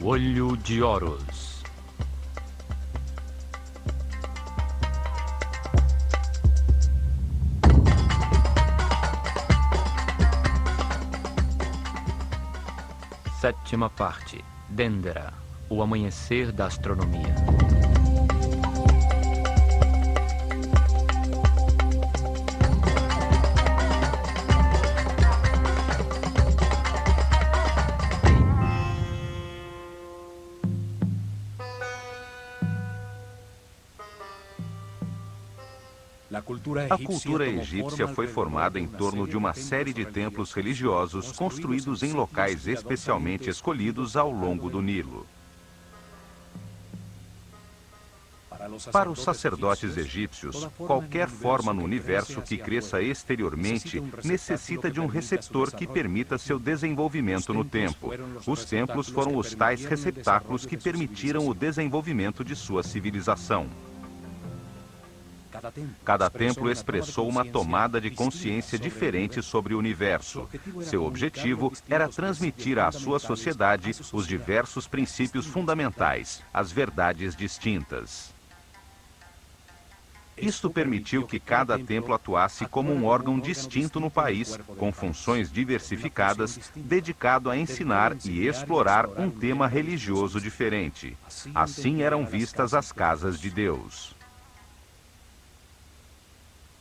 Olho de Horus. Sétima parte. Dendera, o amanhecer da astronomia. A cultura egípcia foi formada em torno de uma série de templos religiosos construídos em locais especialmente escolhidos ao longo do Nilo. Para os sacerdotes egípcios, qualquer forma no universo que cresça exteriormente necessita de um receptor que permita seu desenvolvimento no tempo. Os templos foram os tais receptáculos que permitiram o desenvolvimento de sua civilização. Cada templo expressou uma tomada de consciência diferente sobre o universo. Seu objetivo era transmitir à sua sociedade os diversos princípios fundamentais, as verdades distintas. Isto permitiu que cada templo atuasse como um órgão distinto no país, com funções diversificadas, dedicado a ensinar e explorar um tema religioso diferente. Assim eram vistas as casas de Deus.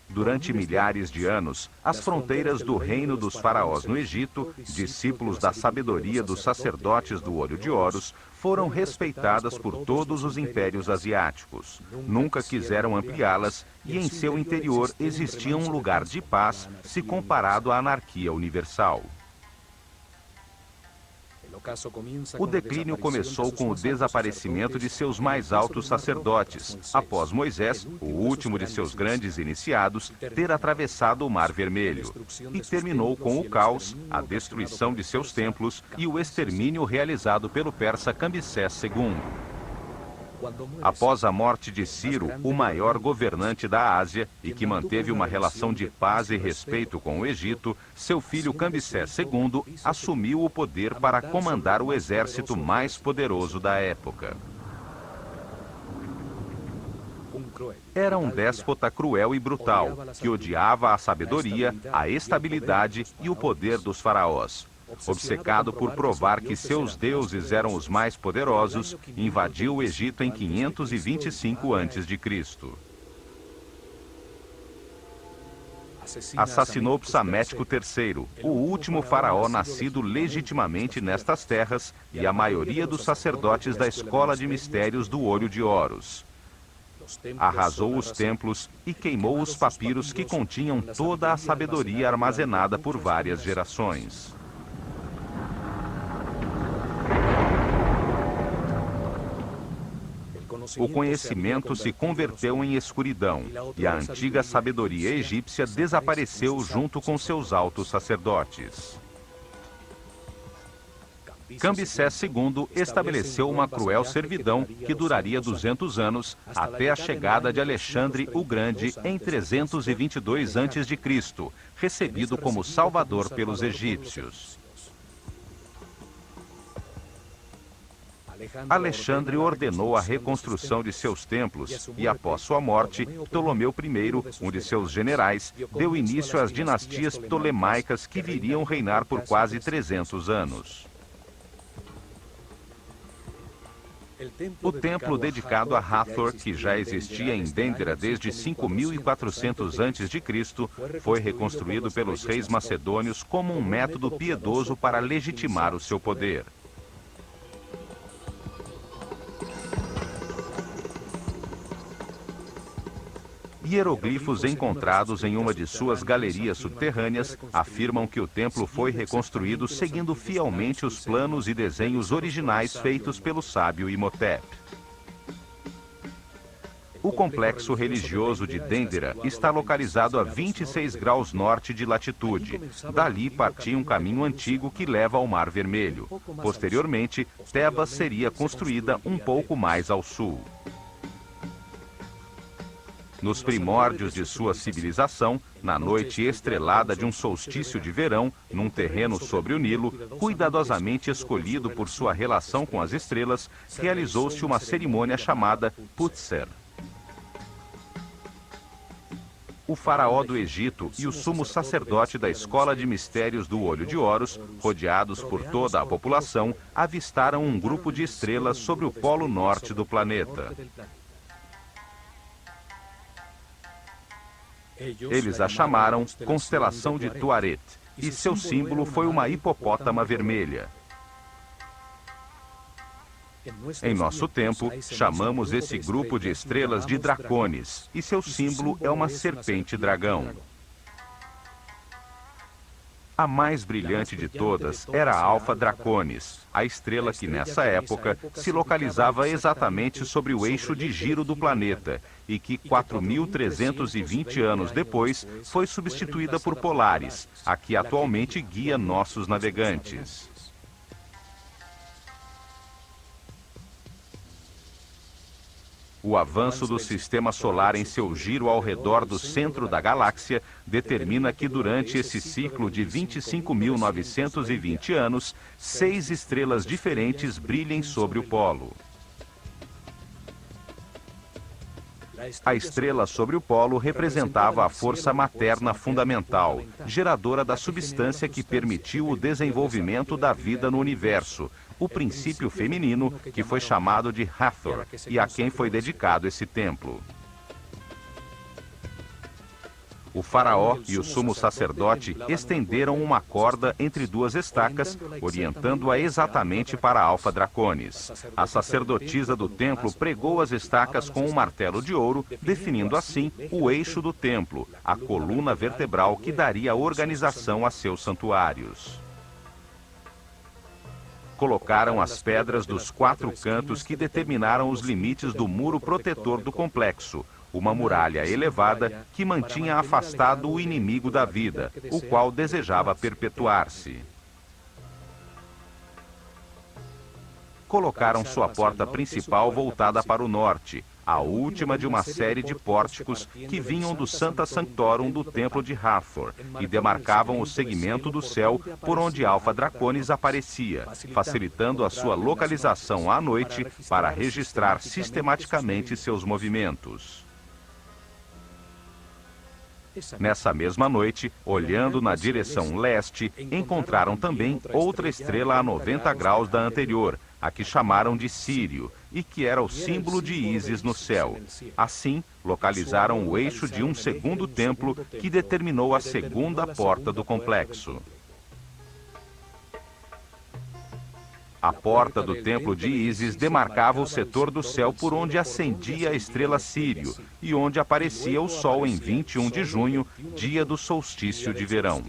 Durante milhares de anos, as fronteiras do reino dos faraós no Egito, discípulos da sabedoria dos sacerdotes do Olho de Horus, foram respeitadas por todos os impérios asiáticos. Nunca quiseram ampliá-las e em seu interior existia um lugar de paz se comparado à anarquia universal. O declínio começou com o desaparecimento de seus mais altos sacerdotes, após Moisés, o último de seus grandes iniciados, ter atravessado o Mar Vermelho, e terminou com o caos, a destruição de seus templos e o extermínio realizado pelo persa Cambyses II. Após a morte de Ciro, o maior governante da Ásia, e que manteve uma relação de paz e respeito com o Egito, seu filho Cambyses II assumiu o poder para comandar o exército mais poderoso da época. Era um déspota cruel e brutal, que odiava a sabedoria, a estabilidade e o poder dos faraós. Obcecado por provar que seus deuses eram os mais poderosos, invadiu o Egito em 525 a.C. Assassinou Psamético III, o último faraó nascido legitimamente nestas terras, e a maioria dos sacerdotes da escola de mistérios do Olho de Horus. Arrasou os templos e queimou os papiros que continham toda a sabedoria armazenada por várias gerações. O conhecimento se converteu em escuridão, e a antiga sabedoria egípcia desapareceu junto com seus altos sacerdotes. Cambyses II estabeleceu uma cruel servidão que duraria 200 anos, até a chegada de Alexandre o Grande em 322 a.C., recebido como salvador pelos egípcios. Alexandre ordenou a reconstrução de seus templos e, após sua morte, Ptolomeu I, um de seus generais, deu início às dinastias ptolemaicas que viriam reinar por quase 300 anos. O templo dedicado a Hathor, que já existia em Dendera desde 5400 a.C., foi reconstruído pelos reis macedônios como um método piedoso para legitimar o seu poder. Hieroglifos encontrados em uma de suas galerias subterrâneas afirmam que o templo foi reconstruído seguindo fielmente os planos e desenhos originais feitos pelo sábio Imhotep. O complexo religioso de Dendera está localizado a 26 graus norte de latitude. Dali partia um caminho antigo que leva ao Mar Vermelho. Posteriormente, Tebas seria construída um pouco mais ao sul. Nos primórdios de sua civilização, na noite estrelada de um solstício de verão, num terreno sobre o Nilo, cuidadosamente escolhido por sua relação com as estrelas, realizou-se uma cerimônia chamada Putser. O faraó do Egito e o sumo sacerdote da escola de mistérios do Olho de Horus, rodeados por toda a população, avistaram um grupo de estrelas sobre o polo norte do planeta. Eles a chamaram Constelação de Tuaret, e seu símbolo foi uma hipopótama vermelha. Em nosso tempo, chamamos esse grupo de estrelas de Dracones, e seu símbolo é uma serpente-dragão. A mais brilhante de todas era a Alfa Draconis, a estrela que nessa época se localizava exatamente sobre o eixo de giro do planeta e que 4.320 anos depois foi substituída por Polaris, a que atualmente guia nossos navegantes. O avanço do sistema solar em seu giro ao redor do centro da galáxia determina que durante esse ciclo de 25.920 anos, 6 estrelas diferentes brilhem sobre o polo. A estrela sobre o polo representava a força materna fundamental, geradora da substância que permitiu o desenvolvimento da vida no universo, o princípio feminino, que foi chamado de Hathor, e a quem foi dedicado esse templo. O faraó e o sumo sacerdote estenderam uma corda entre duas estacas, orientando-a exatamente para Alfa Draconis. A sacerdotisa do templo pregou as estacas com um martelo de ouro, definindo assim o eixo do templo, a coluna vertebral que daria organização a seus santuários. Colocaram as pedras dos 4 cantos que determinaram os limites do muro protetor do complexo, uma muralha elevada que mantinha afastado o inimigo da vida, o qual desejava perpetuar-se. Colocaram sua porta principal voltada para o norte, a última de uma série de pórticos que vinham do Sancta Sanctorum do Templo de Hathor e demarcavam o segmento do céu por onde Alfa Draconis aparecia, facilitando a sua localização à noite para registrar sistematicamente seus movimentos. Nessa mesma noite, olhando na direção leste, encontraram também outra estrela a 90 graus da anterior, a que chamaram de Sírio, e que era o símbolo de Ísis no céu. Assim, localizaram o eixo de um segundo templo que determinou a segunda porta do complexo. A porta do templo de Ísis demarcava o setor do céu por onde ascendia a estrela Sírio e onde aparecia o sol em 21 de junho, dia do solstício de verão.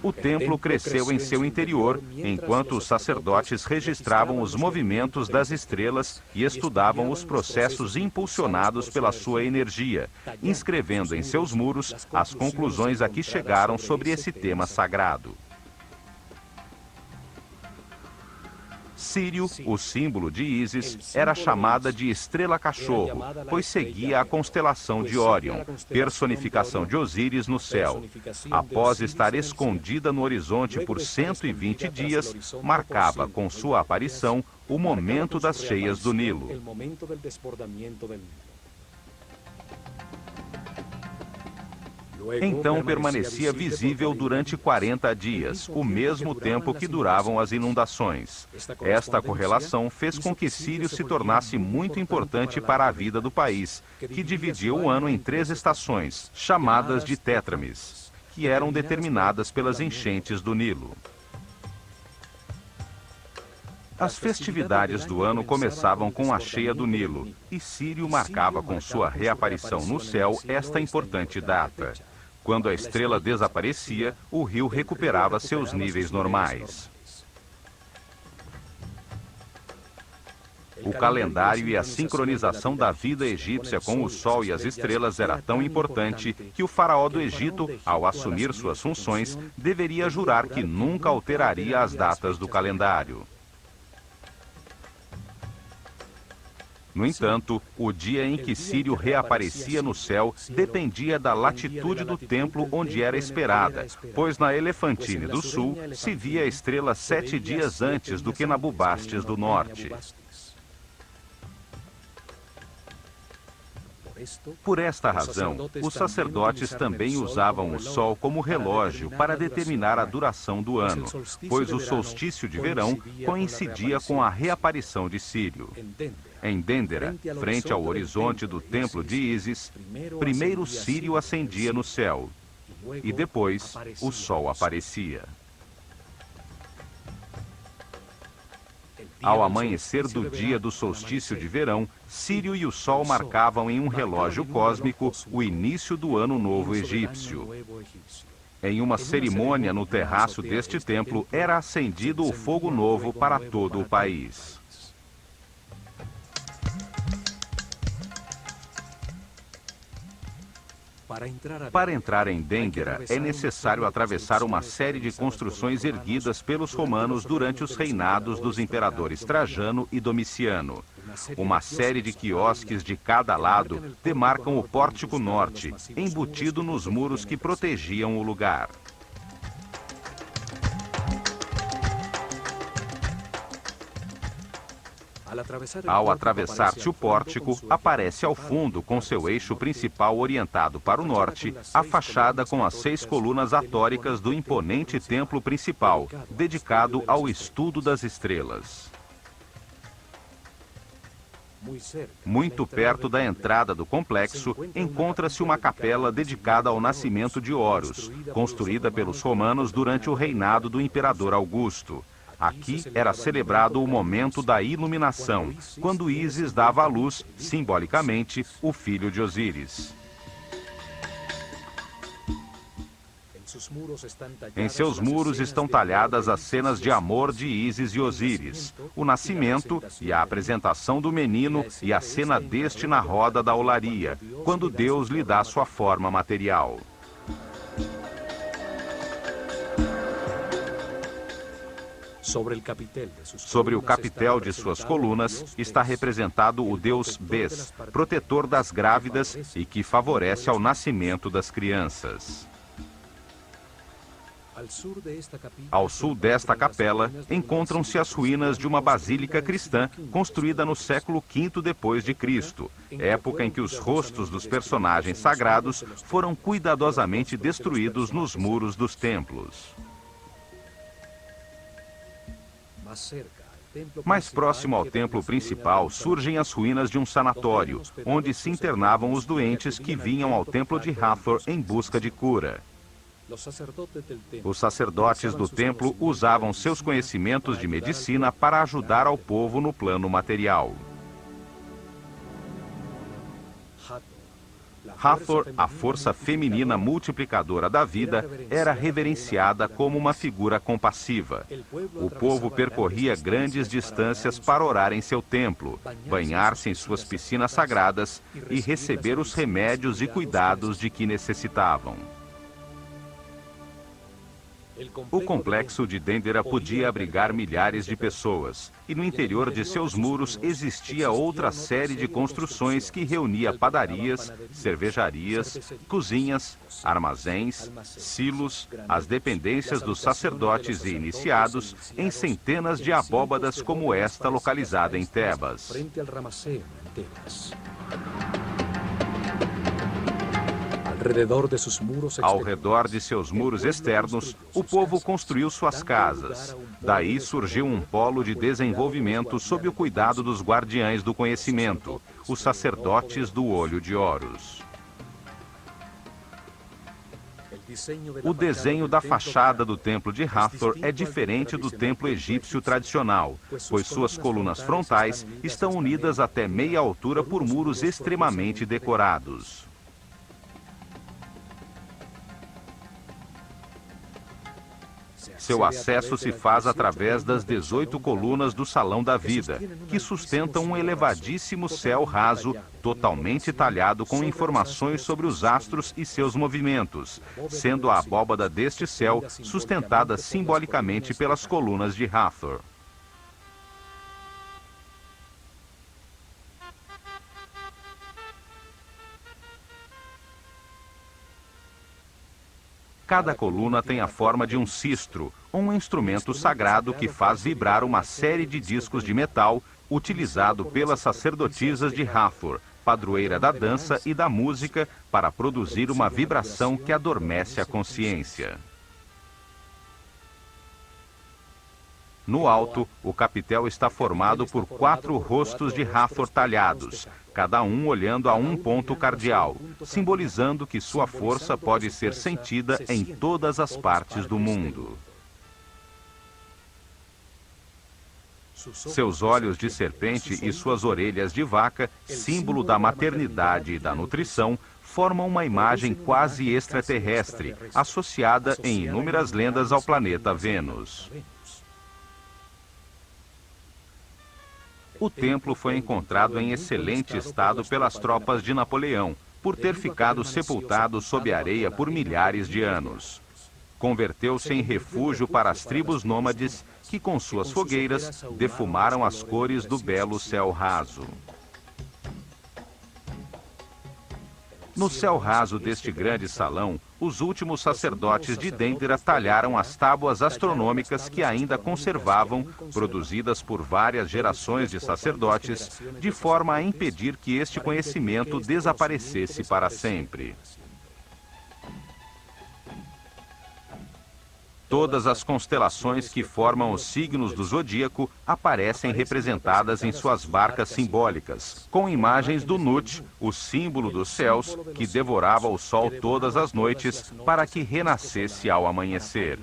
O templo cresceu em seu interior, enquanto os sacerdotes registravam os movimentos das estrelas e estudavam os processos impulsionados pela sua energia, inscrevendo em seus muros as conclusões a que chegaram sobre esse tema sagrado. Sírio, o símbolo de Ísis, era chamada de estrela-cachorro, pois seguia a constelação de Órion, personificação de Osíris no céu. Após estar escondida no horizonte por 120 dias, marcava com sua aparição o momento das cheias do Nilo. Então permanecia visível durante 40 dias, o mesmo tempo que duravam as inundações. Esta correlação fez com que Sírio se tornasse muito importante para a vida do país, que dividia o ano em 3 estações, chamadas de tétrames, que eram determinadas pelas enchentes do Nilo. As festividades do ano começavam com a cheia do Nilo, e Sírio marcava com sua reaparição no céu esta importante data. Quando a estrela desaparecia, o rio recuperava seus níveis normais. O calendário e a sincronização da vida egípcia com o sol e as estrelas era tão importante que o faraó do Egito, ao assumir suas funções, deveria jurar que nunca alteraria as datas do calendário. No entanto, o dia em que Sírio reaparecia no céu dependia da latitude do templo onde era esperada, pois na Elefantine do Sul se via a estrela 7 dias antes do que na Bubastes do Norte. Por esta razão, os sacerdotes também usavam o sol como relógio para determinar a duração do ano, pois o solstício de verão coincidia com a reaparição de Sírio. Em Dendera, frente ao horizonte do templo de Ísis, primeiro Sírio ascendia no céu e depois o sol aparecia. Ao amanhecer do dia do solstício de verão, Sírio e o Sol marcavam em um relógio cósmico o início do Ano Novo Egípcio. Em uma cerimônia no terraço deste templo, era acendido o fogo novo para todo o país. Para entrar em Dendera, é necessário atravessar uma série de construções erguidas pelos romanos durante os reinados dos imperadores Trajano e Domiciano. Uma série de quiosques de cada lado demarcam o pórtico norte, embutido nos muros que protegiam o lugar. Ao atravessar-se o pórtico, aparece ao fundo, com seu eixo principal orientado para o norte, a fachada com as 6 colunas atóricas do imponente templo principal, dedicado ao estudo das estrelas. Muito perto da entrada do complexo, encontra-se uma capela dedicada ao nascimento de Horus, construída pelos romanos durante o reinado do imperador Augusto. Aqui era celebrado o momento da iluminação, quando Ísis dava à luz, simbolicamente, o filho de Osíris. Em seus muros estão talhadas as cenas de amor de Ísis e Osíris, o nascimento e a apresentação do menino e a cena deste na roda da olaria, quando Deus lhe dá sua forma material. Sobre o capitel de suas colunas está representado o deus Bes, protetor das grávidas e que favorece ao nascimento das crianças. Ao sul desta capela, encontram-se as ruínas de uma basílica cristã construída no século V depois de Cristo, época em que os rostos dos personagens sagrados foram cuidadosamente destruídos nos muros dos templos. Mais próximo ao templo principal surgem as ruínas de um sanatório, onde se internavam os doentes que vinham ao templo de Hathor em busca de cura. Os sacerdotes do templo usavam seus conhecimentos de medicina para ajudar ao povo no plano material. Hathor, a força feminina multiplicadora da vida, era reverenciada como uma figura compassiva. O povo percorria grandes distâncias para orar em seu templo, banhar-se em suas piscinas sagradas e receber os remédios e cuidados de que necessitavam. O complexo de Dendera podia abrigar milhares de pessoas, e no interior de seus muros existia outra série de construções que reunia padarias, cervejarias, cozinhas, armazéns, silos, as dependências dos sacerdotes e iniciados, em centenas de abóbadas como esta localizada em Tebas. Ao redor de seus muros externos, o povo construiu suas casas. Daí surgiu um polo de desenvolvimento sob o cuidado dos guardiães do conhecimento, os sacerdotes do olho de Horus. O desenho da fachada do templo de Hathor é diferente do templo egípcio tradicional, pois suas colunas frontais estão unidas até meia altura por muros extremamente decorados. Seu acesso se faz através das 18 colunas do Salão da Vida, que sustentam um elevadíssimo céu raso, totalmente talhado com informações sobre os astros e seus movimentos, sendo a abóbada deste céu sustentada simbolicamente pelas colunas de Hathor. Cada coluna tem a forma de um sistro, um instrumento sagrado que faz vibrar uma série de discos de metal utilizado pelas sacerdotisas de Hathor, padroeira da dança e da música, para produzir uma vibração que adormece a consciência. No alto, o capitel está formado por 4 rostos de Hathor talhados, cada um olhando a um ponto cardial, simbolizando que sua força pode ser sentida em todas as partes do mundo. Seus olhos de serpente e suas orelhas de vaca, símbolo da maternidade e da nutrição, formam uma imagem quase extraterrestre, associada em inúmeras lendas ao planeta Vênus. O templo foi encontrado em excelente estado pelas tropas de Napoleão, por ter ficado sepultado sob areia por milhares de anos. Converteu-se em refúgio para as tribos nômades que, com suas fogueiras, defumaram as cores do belo céu raso. No céu raso deste grande salão, os últimos sacerdotes de Dendera talharam as tábuas astronômicas que ainda conservavam, produzidas por várias gerações de sacerdotes, de forma a impedir que este conhecimento desaparecesse para sempre. Todas as constelações que formam os signos do zodíaco aparecem representadas em suas barcas simbólicas, com imagens do Nut, o símbolo dos céus, que devorava o sol todas as noites para que renascesse ao amanhecer.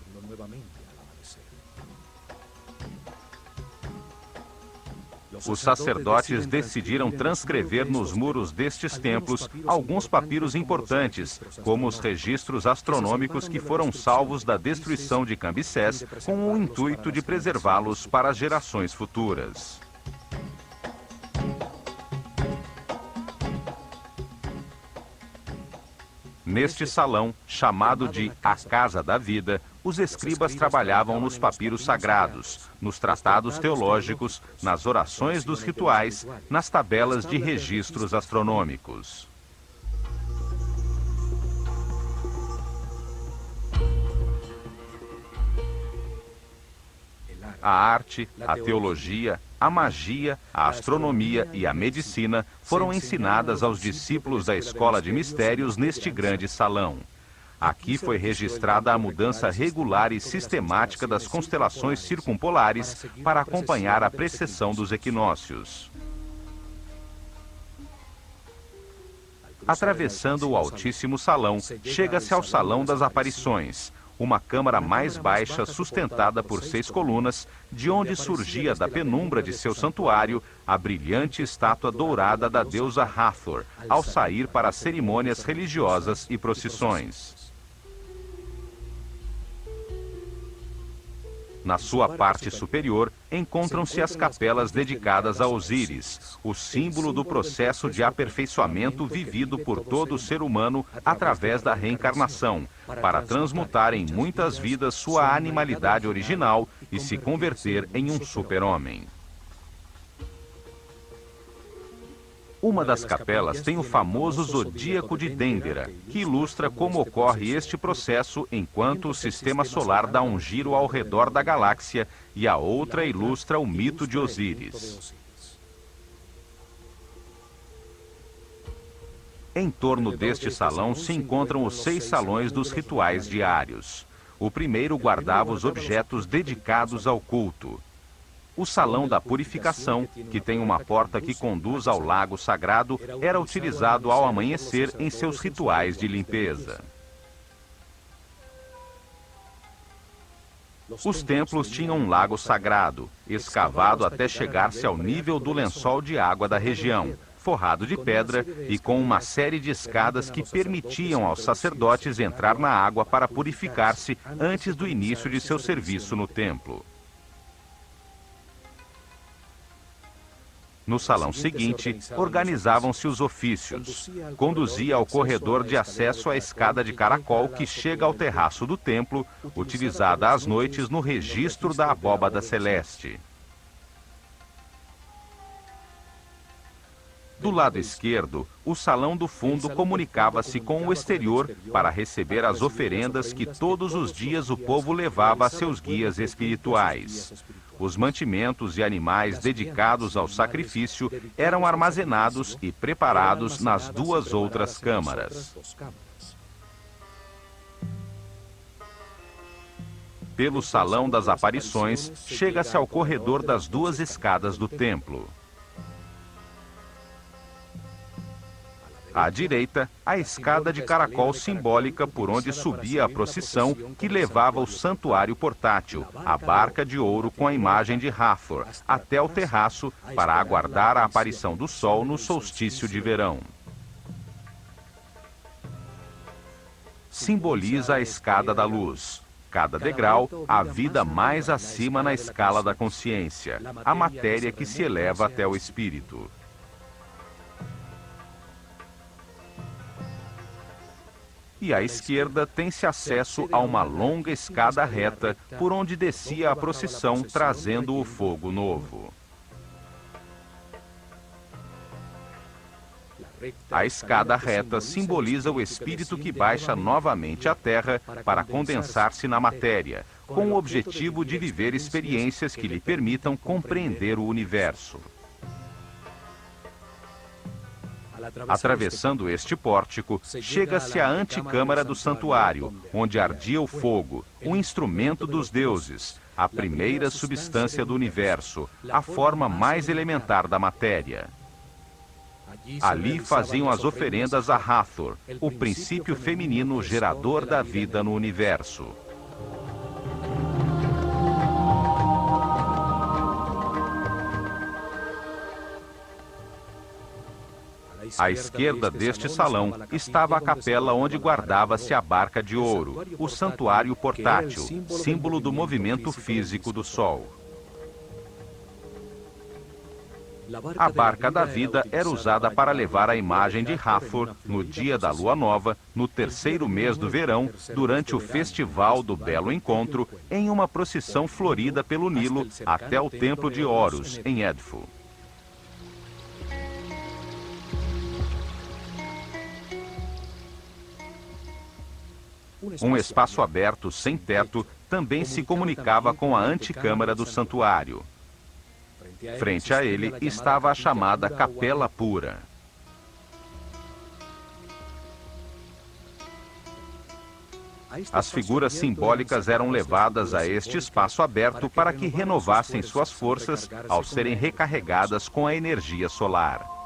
Os sacerdotes decidiram transcrever nos muros destes templos alguns papiros importantes, como os registros astronômicos que foram salvos da destruição de Cambises, com o intuito de preservá-los para as gerações futuras. Neste salão, chamado de A Casa da Vida, os escribas trabalhavam nos papiros sagrados, nos tratados teológicos, nas orações dos rituais, nas tabelas de registros astronômicos. A arte, a teologia, a magia, a astronomia e a medicina foram ensinadas aos discípulos da Escola de Mistérios neste grande salão. Aqui foi registrada a mudança regular e sistemática das constelações circumpolares para acompanhar a precessão dos equinócios. Atravessando o altíssimo salão, chega-se ao Salão das Aparições, uma câmara mais baixa sustentada por 6 colunas, de onde surgia da penumbra de seu santuário a brilhante estátua dourada da deusa Hathor, ao sair para as cerimônias religiosas e procissões. Na sua parte superior, encontram-se as capelas dedicadas a Osíris, o símbolo do processo de aperfeiçoamento vivido por todo ser humano através da reencarnação, para transmutar em muitas vidas sua animalidade original e se converter em um super-homem. Uma das capelas tem o famoso zodíaco de Dendera, que ilustra como ocorre este processo enquanto o sistema solar dá um giro ao redor da galáxia, e a outra ilustra o mito de Osíris. Em torno deste salão se encontram os 6 salões dos rituais diários. O primeiro guardava os objetos dedicados ao culto. O Salão da Purificação, que tem uma porta que conduz ao lago sagrado, era utilizado ao amanhecer em seus rituais de limpeza. Os templos tinham um lago sagrado, escavado até chegar-se ao nível do lençol de água da região, forrado de pedra e com uma série de escadas que permitiam aos sacerdotes entrar na água para purificar-se antes do início de seu serviço no templo. No salão seguinte, organizavam-se os ofícios. Conduzia ao corredor de acesso a escada de caracol que chega ao terraço do templo, utilizada às noites no registro da abóbada celeste. Do lado esquerdo, o salão do fundo comunicava-se com o exterior para receber as oferendas que todos os dias o povo levava a seus guias espirituais. Os mantimentos e animais dedicados ao sacrifício eram armazenados e preparados nas duas outras câmaras. Pelo Salão das Aparições, chega-se ao corredor das duas escadas do templo. À direita, a escada de caracol simbólica por onde subia a procissão que levava o santuário portátil, a barca de ouro com a imagem de Hathor, até o terraço para aguardar a aparição do sol no solstício de verão. Simboliza a escada da luz. Cada degrau, a vida mais acima na escala da consciência, a matéria que se eleva até o espírito. E à esquerda tem-se acesso a uma longa escada reta por onde descia a procissão trazendo o fogo novo. A escada reta simboliza o espírito que baixa novamente à Terra para condensar-se na matéria, com o objetivo de viver experiências que lhe permitam compreender o universo. Atravessando este pórtico, chega-se à antecâmara do santuário, onde ardia o fogo, o instrumento dos deuses, a primeira substância do universo, a forma mais elementar da matéria. Ali faziam as oferendas a Hathor, o princípio feminino gerador da vida no universo. À esquerda deste salão estava a capela onde guardava-se a barca de ouro, o santuário portátil, símbolo do movimento físico do Sol. A barca da vida era usada para levar a imagem de Hathor no dia da lua nova, no terceiro mês do verão, durante o festival do Belo Encontro, em uma procissão florida pelo Nilo até o templo de Horus, em Edfu. Um espaço aberto, sem teto, também se comunicava com a antecâmara do santuário. Frente a ele estava a chamada Capela Pura. As figuras simbólicas eram levadas a este espaço aberto para que renovassem suas forças ao serem recarregadas com a energia solar.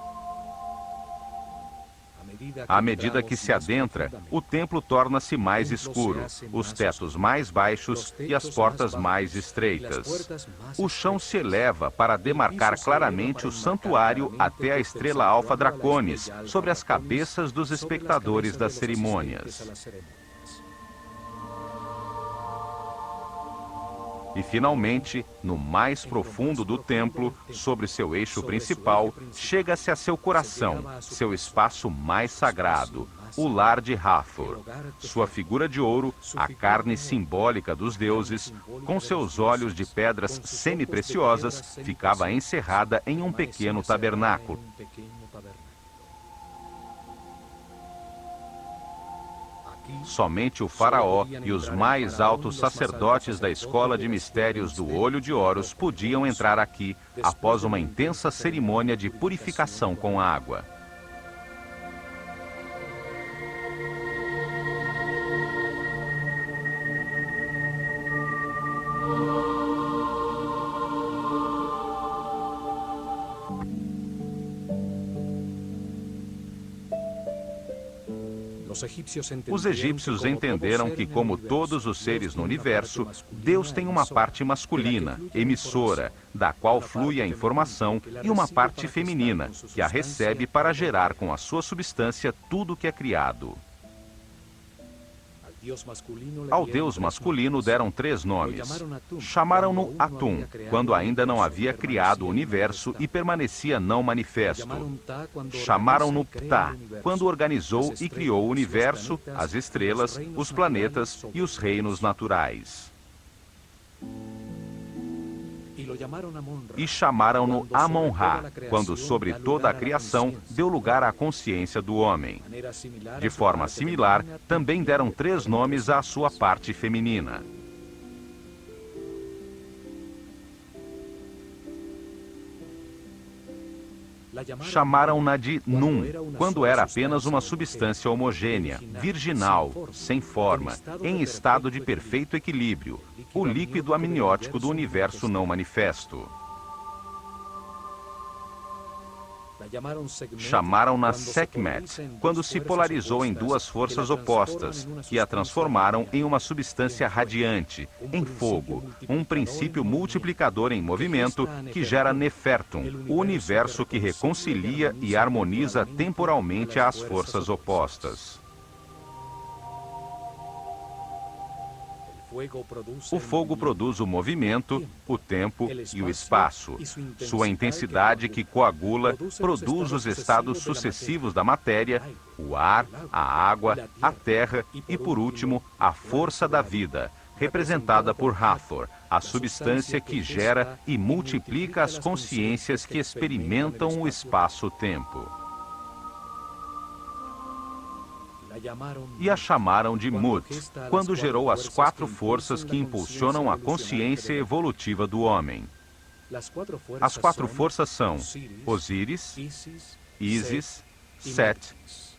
À medida que se adentra, o templo torna-se mais escuro, os tetos mais baixos e as portas mais estreitas. O chão se eleva para demarcar claramente o santuário até a estrela Alfa Draconis, sobre as cabeças dos espectadores das cerimônias. E, finalmente, no mais profundo do templo, sobre seu eixo principal, chega-se a seu coração, seu espaço mais sagrado, o lar de Hathor. Sua figura de ouro, a carne simbólica dos deuses, com seus olhos de pedras semi-preciosas, ficava encerrada em um pequeno tabernáculo. Somente o faraó e os mais altos sacerdotes da escola de mistérios do Olho de Horus podiam entrar aqui após uma intensa cerimônia de purificação com água. Os egípcios entenderam que, como todos os seres no universo, Deus tem uma parte masculina, emissora, da qual flui a informação, e uma parte feminina, que a recebe para gerar com a sua substância tudo que é criado. Ao Deus masculino deram 3 nomes. Chamaram-no Atum, quando ainda não havia criado o universo e permanecia não manifesto. Chamaram-no Ptah, quando organizou e criou o universo, as estrelas, os planetas e os reinos naturais. e chamaram-no Amon-Ra, quando sobre toda a criação deu lugar à consciência do homem. De forma similar, também deram 3 nomes à sua parte feminina. Chamaram-na de Nun, quando era apenas uma substância homogênea, virginal, sem forma, em estado de perfeito equilíbrio, o líquido amniótico do universo não manifesto. Chamaram-na Sekhmet, quando se polarizou em 2 forças opostas, que a transformaram em uma substância radiante, em fogo, um princípio multiplicador em movimento que gera Nefertum, o universo que reconcilia e harmoniza temporalmente as forças opostas. O fogo produz o movimento, o tempo e o espaço. Sua intensidade que coagula produz os estados sucessivos da matéria, o ar, a água, a terra e, por último, a força da vida, representada por Hathor, a substância que gera e multiplica as consciências que experimentam o espaço-tempo. E a chamaram de Mut, quando gerou as 4 forças que impulsionam a consciência evolutiva do homem. As 4 forças são Osíris, Ísis, Set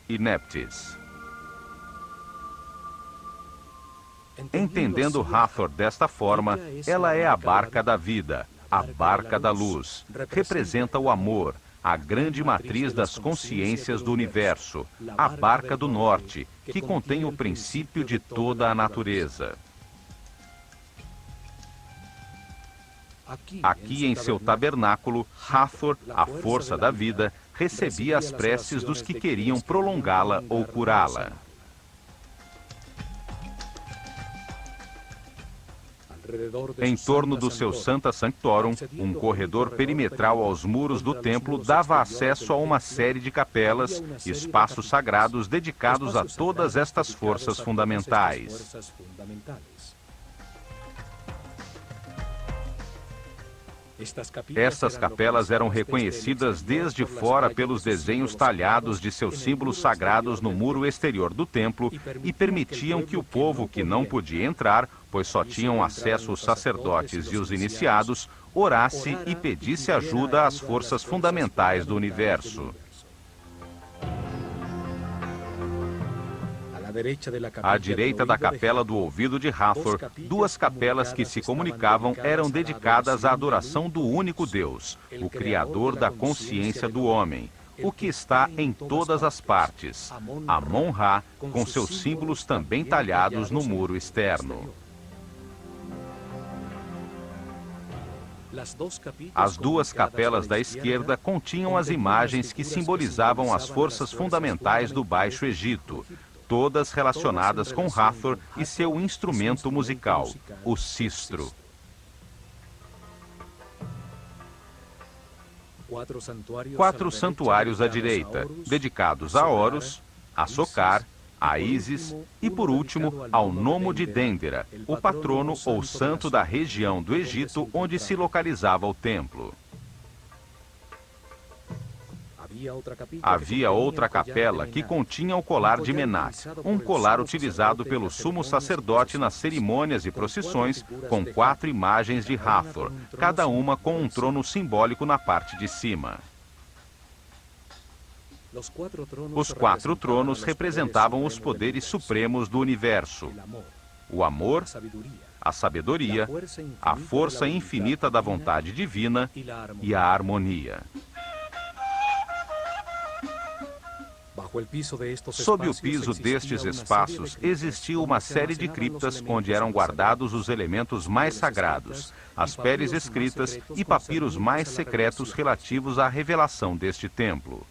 e Neptis. Entendendo Hathor desta forma, ela é a barca da vida, a barca da luz. Representa o amor, a grande matriz das consciências do universo, a barca do norte, que contém o princípio de toda a natureza. Aqui em seu tabernáculo, Hathor, a força da vida, recebia as preces dos que queriam prolongá-la ou curá-la. Em torno do seu Sancta Sanctorum, um corredor perimetral aos muros do templo dava acesso a uma série de capelas, espaços sagrados dedicados a todas estas forças fundamentais. Estas capelas eram reconhecidas desde fora pelos desenhos talhados de seus símbolos sagrados no muro exterior do templo e permitiam que o povo que não podia entrar, pois só tinham acesso os sacerdotes e os iniciados, orasse e pedisse ajuda às forças fundamentais do universo. À direita da capela do ouvido de Hathor, 2 capelas que se comunicavam eram dedicadas à adoração do único Deus, o Criador da consciência do homem, o que está em todas as partes, Amon-Ra, com seus símbolos também talhados no muro externo. As 2 capelas da esquerda continham as imagens que simbolizavam as forças fundamentais do Baixo Egito, todas relacionadas com Hathor e seu instrumento musical, o sistro. 4 santuários à direita, dedicados a Horus, a Sokar, a Ísis e, por último, ao Nomo de Dendera, o patrono ou santo da região do Egito onde se localizava o templo. Havia outra capela que continha o colar de Menat, um colar utilizado pelo sumo sacerdote nas cerimônias e procissões, com 4 imagens de Hathor, cada uma com um trono simbólico na parte de cima. Os 4 tronos representavam os poderes supremos do universo: o amor, a sabedoria, a força infinita da vontade divina e a harmonia. Sob o piso destes espaços existia uma série de criptas onde eram guardados os elementos mais sagrados, as peles escritas e papiros mais secretos relativos à revelação deste templo.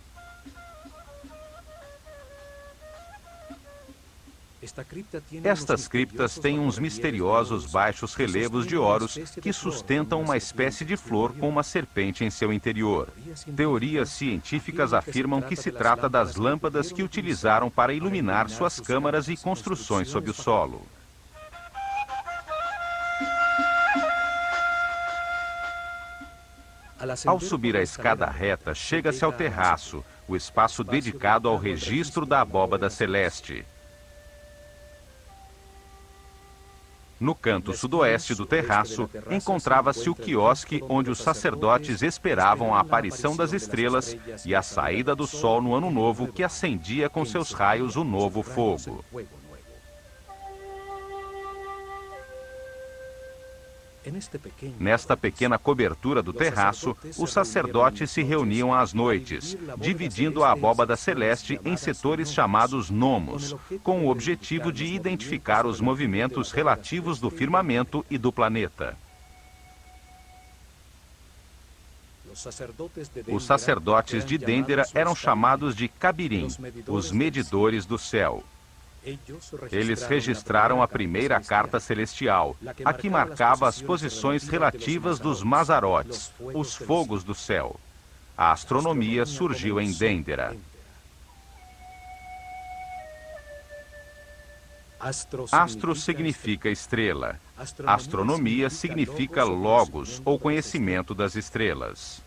Estas criptas têm uns misteriosos baixos relevos de Horus que sustentam uma espécie de flor com uma serpente em seu interior. Teorias científicas afirmam que se trata das lâmpadas que utilizaram para iluminar suas câmaras e construções sob o solo. Ao subir a escada reta, chega-se ao terraço, o espaço dedicado ao registro da abóbada celeste. No canto sudoeste do terraço, encontrava-se o quiosque onde os sacerdotes esperavam a aparição das estrelas e a saída do sol no ano novo, que acendia com seus raios o novo fogo. Nesta pequena cobertura do terraço, os sacerdotes se reuniam às noites, dividindo a abóbada celeste em setores chamados nomos, com o objetivo de identificar os movimentos relativos do firmamento e do planeta. Os sacerdotes de Dendera eram chamados de Cabirim, os medidores do céu. Eles registraram a primeira carta celestial, a que marcava as posições relativas dos Mazarotes, os fogos do céu. A astronomia surgiu em Dendera. Astro significa estrela. Astronomia significa logos, ou conhecimento das estrelas.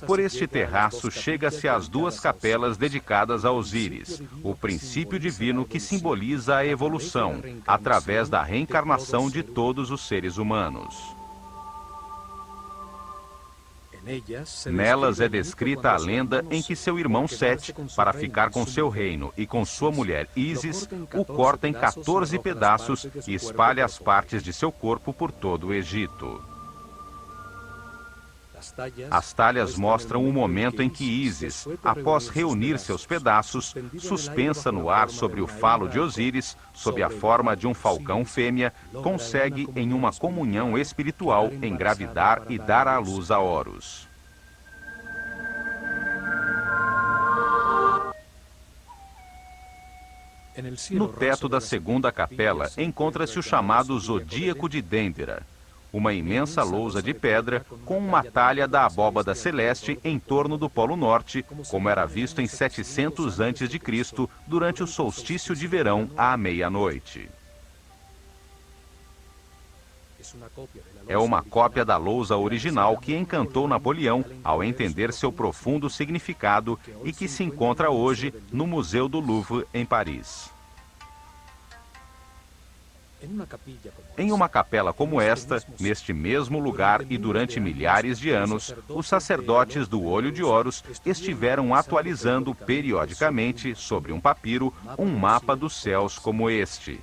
Por este terraço chega-se às duas capelas dedicadas a Osíris, o princípio divino que simboliza a evolução, através da reencarnação de todos os seres humanos. Nelas é descrita a lenda em que seu irmão Sete, para ficar com seu reino e com sua mulher Ísis, o corta em 14 pedaços e espalha as partes de seu corpo por todo o Egito. As talhas mostram o momento em que Ísis, após reunir seus pedaços, suspensa no ar sobre o falo de Osíris, sob a forma de um falcão fêmea, consegue, em uma comunhão espiritual, engravidar e dar à luz a Horus. No teto da segunda capela encontra-se o chamado Zodíaco de Dendera, uma imensa lousa de pedra com uma talha da abóbada celeste em torno do Polo Norte, como era visto em 700 a.C., durante o solstício de verão à meia-noite. É uma cópia da lousa original que encantou Napoleão ao entender seu profundo significado e que se encontra hoje no Museu do Louvre, em Paris. Em uma capela como esta, neste mesmo lugar e durante milhares de anos, os sacerdotes do Olho de Horus estiveram atualizando periodicamente, sobre um papiro, um mapa dos céus como este.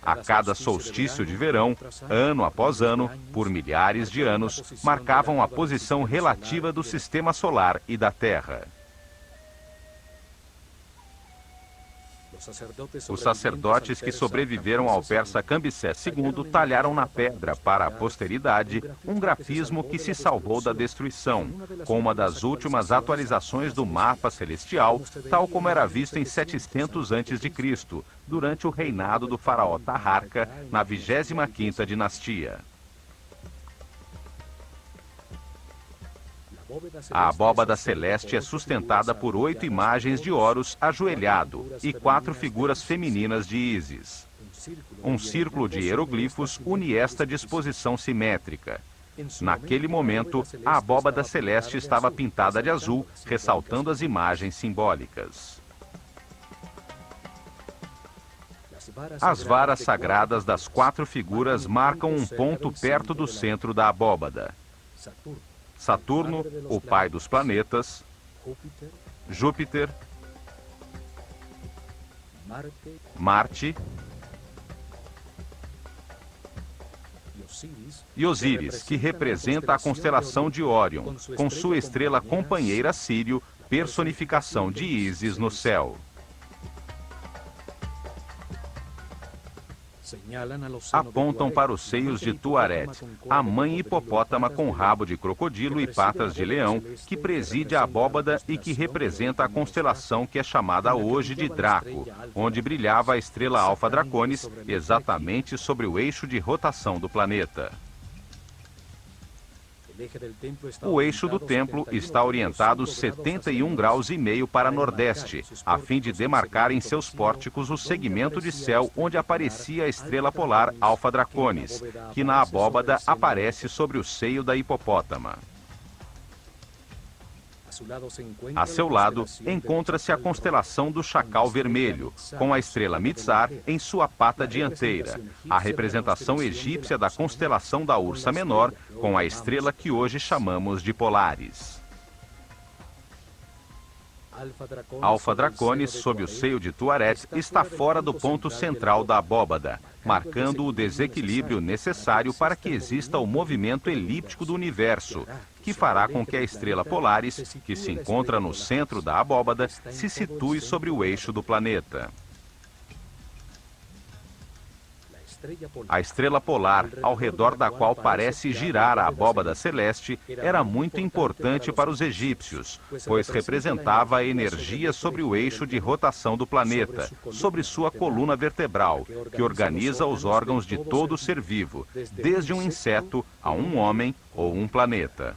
A cada solstício de verão, ano após ano, por milhares de anos, marcavam a posição relativa do sistema solar e da Terra. Os sacerdotes que sobreviveram ao persa Cambyses II talharam na pedra para a posteridade um grafismo que se salvou da destruição, com uma das últimas atualizações do mapa celestial, tal como era visto em 700 a.C., durante o reinado do faraó Taharqa, na 25ª dinastia. A abóbada celeste é sustentada por 8 imagens de Horus ajoelhado e 4 figuras femininas de Ísis. Um círculo de hieroglifos une esta disposição simétrica. Naquele momento, a abóbada celeste estava pintada de azul, ressaltando as imagens simbólicas. As varas sagradas das 4 figuras marcam um ponto perto do centro da abóbada. Saturno, o pai dos planetas, Júpiter, Marte e Osíris, que representa a constelação de Órion, com sua estrela companheira Sírio, personificação de Ísis no céu. Apontam para os seios de Tuaret, a mãe hipopótama com rabo de crocodilo e patas de leão, que preside a abóbada e que representa a constelação que é chamada hoje de Draco, onde brilhava a estrela Alfa Draconis, exatamente sobre o eixo de rotação do planeta. O eixo do templo está orientado 71,5 graus para nordeste, a fim de demarcar em seus pórticos o segmento de céu onde aparecia a estrela polar Alfa Draconis, que na abóbada aparece sobre o seio da hipopótama. A seu lado, encontra-se a constelação do Chacal Vermelho, com a estrela Mizar em sua pata dianteira, a representação egípcia da constelação da Ursa Menor, com a estrela que hoje chamamos de Polaris. Alfa Draconis, sob o seio de Tuaret, está fora do ponto central da abóbada, marcando o desequilíbrio necessário para que exista o movimento elíptico do universo, que fará com que a estrela Polaris, que se encontra no centro da abóbada, se situe sobre o eixo do planeta. A estrela polar, ao redor da qual parece girar a abóbada celeste, era muito importante para os egípcios, pois representava a energia sobre o eixo de rotação do planeta, sobre sua coluna vertebral, que organiza os órgãos de todo ser vivo, desde um inseto a um homem ou um planeta.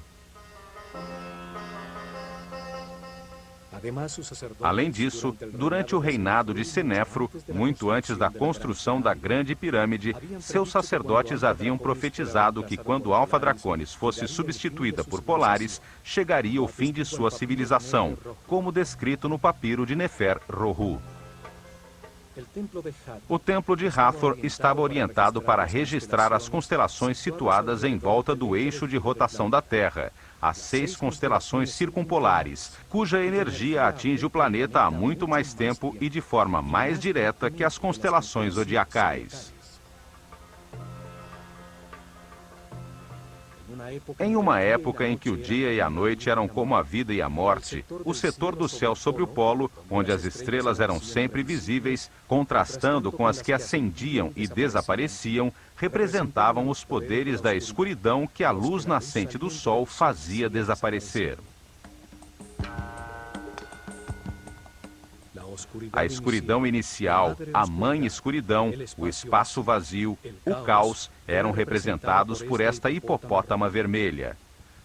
Além disso, durante o reinado de Senéfro, muito antes da construção da Grande Pirâmide, seus sacerdotes haviam profetizado que quando Alfa Draconis fosse substituída por Polaris, chegaria o fim de sua civilização, como descrito no papiro de Nefer-Rohu. O templo de Hathor estava orientado para registrar as constelações situadas em volta do eixo de rotação da Terra, as 6 constelações circumpolares, cuja energia atinge o planeta há muito mais tempo e de forma mais direta que as constelações zodiacais. Em uma época em que o dia e a noite eram como a vida e a morte, o setor do céu sobre o polo, onde as estrelas eram sempre visíveis, contrastando com as que ascendiam e desapareciam, representavam os poderes da escuridão que a luz nascente do sol fazia desaparecer. A escuridão inicial, a mãe escuridão, o espaço vazio, o caos, eram representados por esta hipopótama vermelha.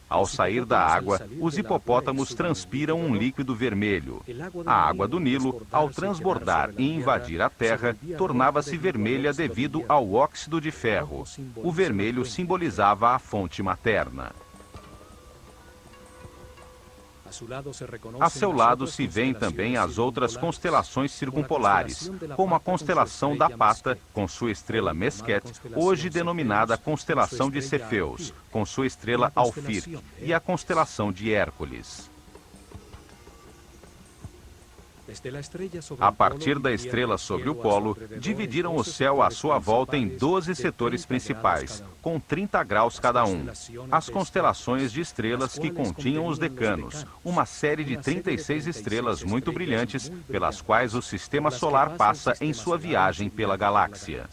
Ao sair da água, os hipopótamos transpiram um líquido vermelho. A água do Nilo, ao transbordar e invadir a terra, tornava-se vermelha devido ao óxido de ferro. O vermelho simbolizava a fonte materna. A seu lado se veem também as outras constelações circumpolares, como a constelação da Pata, com sua estrela Mesquet, hoje denominada constelação de Cefeus, com sua estrela Alfir, e a constelação de Hércules. A partir da estrela sobre o polo, dividiram o céu à sua volta em 12 setores principais, com 30 graus cada um. As constelações de estrelas que continham os decanos, uma série de 36 estrelas muito brilhantes, pelas quais o sistema solar passa em sua viagem pela galáxia.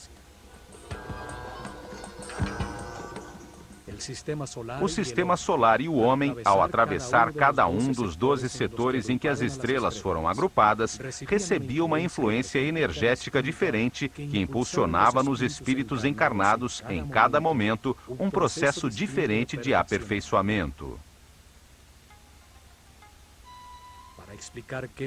O sistema solar e o homem, ao atravessar cada um dos 12 setores em que as estrelas foram agrupadas, recebia uma influência energética diferente que impulsionava nos espíritos encarnados, em cada momento, um processo diferente de aperfeiçoamento.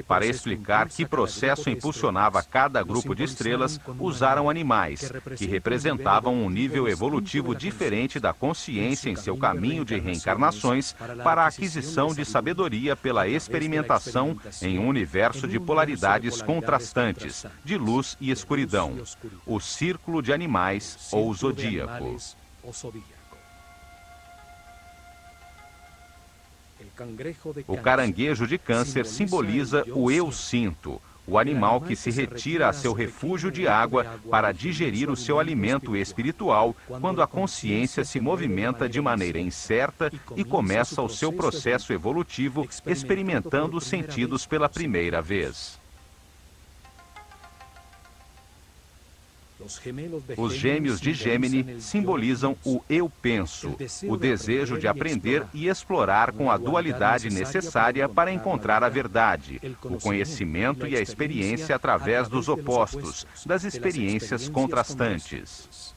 Para explicar que processo impulsionava cada grupo de estrelas, usaram animais, que representavam um nível evolutivo diferente da consciência em seu caminho de reencarnações para a aquisição de sabedoria pela experimentação em um universo de polaridades contrastantes, de luz e escuridão, o círculo de animais ou zodíaco. O caranguejo de Câncer simboliza o eu sinto, o animal que se retira a seu refúgio de água para digerir o seu alimento espiritual quando a consciência se movimenta de maneira incerta e começa o seu processo evolutivo experimentando os sentidos pela primeira vez. Os gêmeos de Gêmini simbolizam o eu penso, o desejo de aprender e explorar com a dualidade necessária para encontrar a verdade, o conhecimento e a experiência através dos opostos, das experiências contrastantes.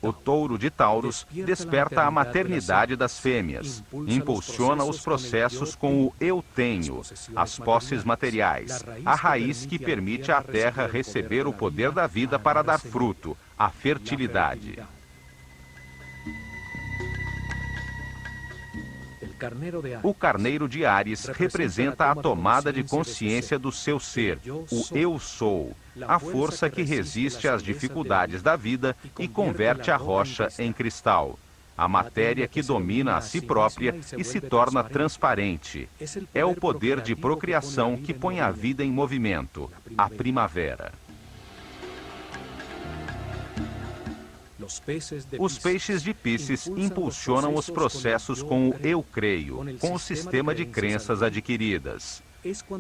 O touro de Taurus desperta a maternidade das fêmeas, impulsiona os processos com o eu tenho, as posses materiais, a raiz que permite à terra receber o poder da vida para dar fruto, a fertilidade. O carneiro de Áries representa a tomada de consciência do seu ser, o eu sou, a força que resiste às dificuldades da vida e converte a rocha em cristal. A matéria que domina a si própria e se torna transparente. É o poder de procriação que põe a vida em movimento, a primavera. Os peixes de Pícis impulsionam os processos com o eu creio, com o sistema de crenças adquiridas.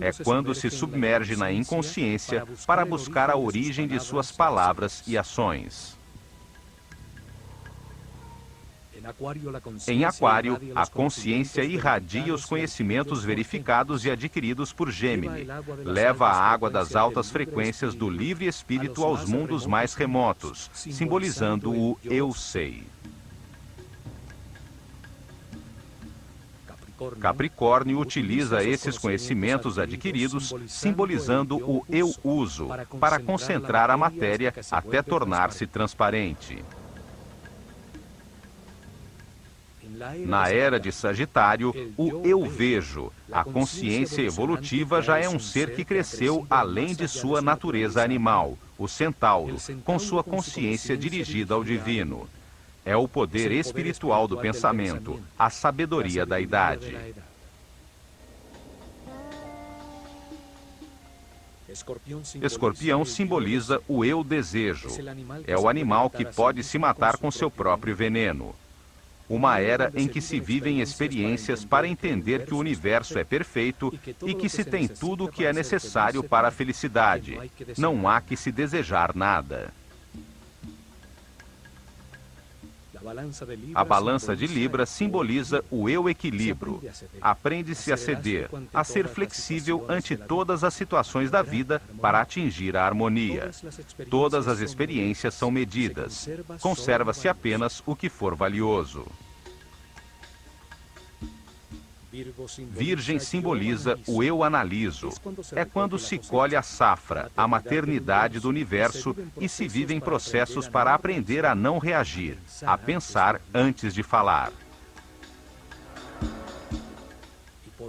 É quando se submerge na inconsciência para buscar a origem de suas palavras e ações. Em Aquário, a consciência irradia os conhecimentos verificados e adquiridos por Gêmini. Leva a água das altas frequências do livre espírito aos mundos mais remotos, simbolizando o eu sei. Capricórnio utiliza esses conhecimentos adquiridos, simbolizando o eu uso, para concentrar a matéria até tornar-se transparente. Na era de Sagitário, o eu vejo, a consciência evolutiva já é um ser que cresceu além de sua natureza animal, o centauro, com sua consciência dirigida ao divino. É o poder espiritual do pensamento, a sabedoria da idade. Escorpião simboliza o eu desejo. É o animal que pode se matar com seu próprio veneno. Uma era em que se vivem experiências para entender que o universo é perfeito e que se tem tudo o que é necessário para a felicidade. Não há que se desejar nada. A balança de Libra simboliza o eu equilíbrio. Aprende-se a ceder, a ser flexível ante todas as situações da vida para atingir a harmonia. Todas as experiências são medidas. Conserva-se apenas o que for valioso. Virgem simboliza o eu analiso. É quando se colhe a safra, a maternidade do universo e se vivem processos para aprender a não reagir, a pensar antes de falar.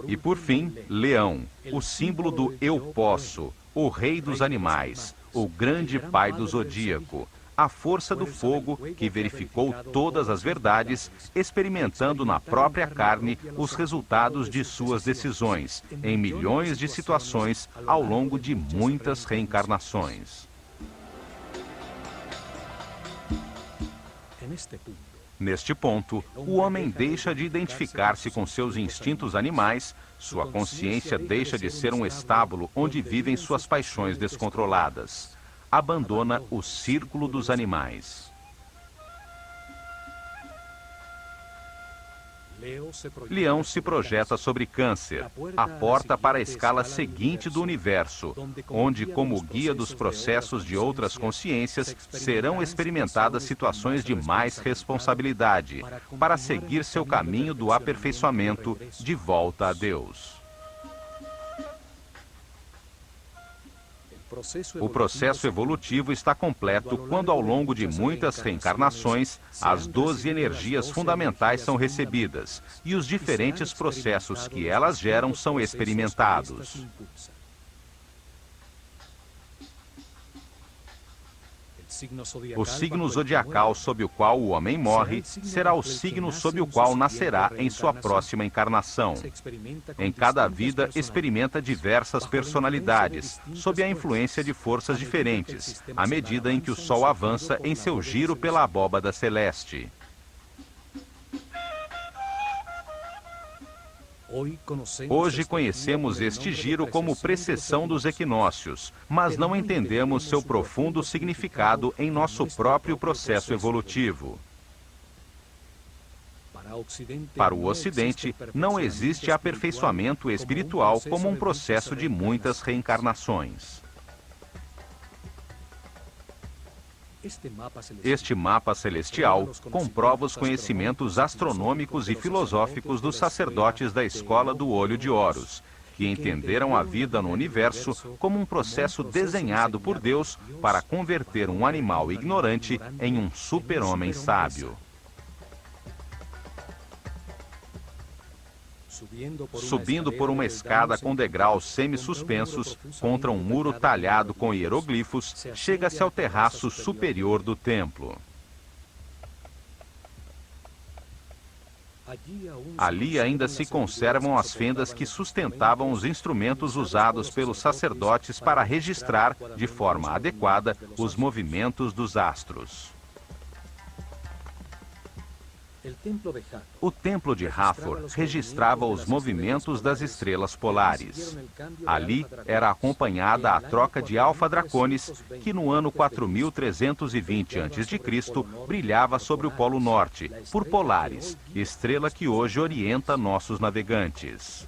E por fim, Leão, o símbolo do eu posso, o rei dos animais, o grande pai do zodíaco, a força do fogo que verificou todas as verdades, experimentando na própria carne os resultados de suas decisões, em milhões de situações ao longo de muitas reencarnações. Neste ponto, o homem deixa de identificar-se com seus instintos animais, sua consciência deixa de ser um estábulo onde vivem suas paixões descontroladas. Abandona o círculo dos animais. Leão se projeta sobre Câncer, a porta para a escala seguinte do universo, onde, como guia dos processos de outras consciências, serão experimentadas situações de mais responsabilidade, para seguir seu caminho do aperfeiçoamento de volta a Deus. O processo evolutivo está completo quando, ao longo de muitas reencarnações, as 12 energias fundamentais são recebidas e os diferentes processos que elas geram são experimentados. O signo zodiacal sob o qual o homem morre será o signo sob o qual nascerá em sua próxima encarnação. Em cada vida, experimenta diversas personalidades, sob a influência de forças diferentes, à medida em que o Sol avança em seu giro pela abóbada celeste. Hoje conhecemos este giro como precessão dos equinócios, mas não entendemos seu profundo significado em nosso próprio processo evolutivo. Para o Ocidente, não existe aperfeiçoamento espiritual como um processo de muitas reencarnações. Este mapa celestial comprova os conhecimentos astronômicos e filosóficos dos sacerdotes da Escola do Olho de Horus, que entenderam a vida no universo como um processo desenhado por Deus para converter um animal ignorante em um super-homem sábio. Subindo por uma escada com degraus semi-suspensos contra um muro talhado com hieroglifos, chega-se ao terraço superior do templo. Ali ainda se conservam as fendas que sustentavam os instrumentos usados pelos sacerdotes para registrar, de forma adequada, os movimentos dos astros. O Templo de Hathor registrava os movimentos das estrelas polares. Ali era acompanhada a troca de Alfa Draconis, que no ano 4320 a.C. brilhava sobre o Polo Norte, por Polaris, estrela que hoje orienta nossos navegantes.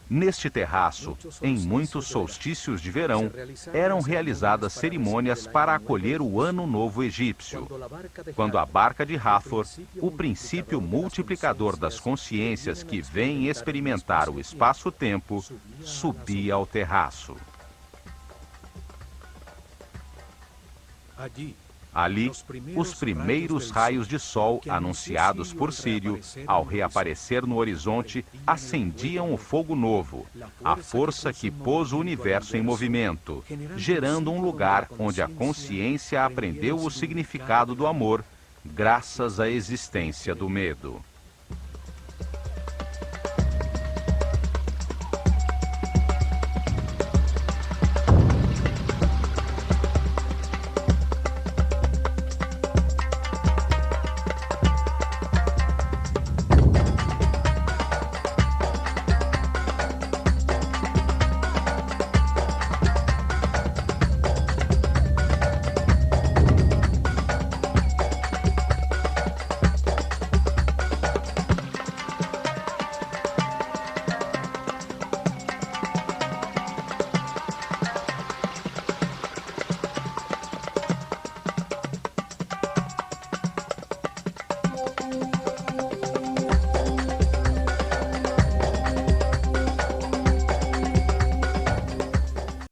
Neste terraço, em muitos solstícios de verão, eram realizadas cerimônias para acolher o Ano Novo Egípcio, quando a barca de Hathor, o princípio multiplicador das consciências que vêm experimentar o espaço-tempo, subia ao terraço. Ali, os primeiros raios de sol anunciados por Sírio, ao reaparecer no horizonte, acendiam o fogo novo, a força que pôs o universo em movimento, gerando um lugar onde a consciência aprendeu o significado do amor, graças à existência do medo.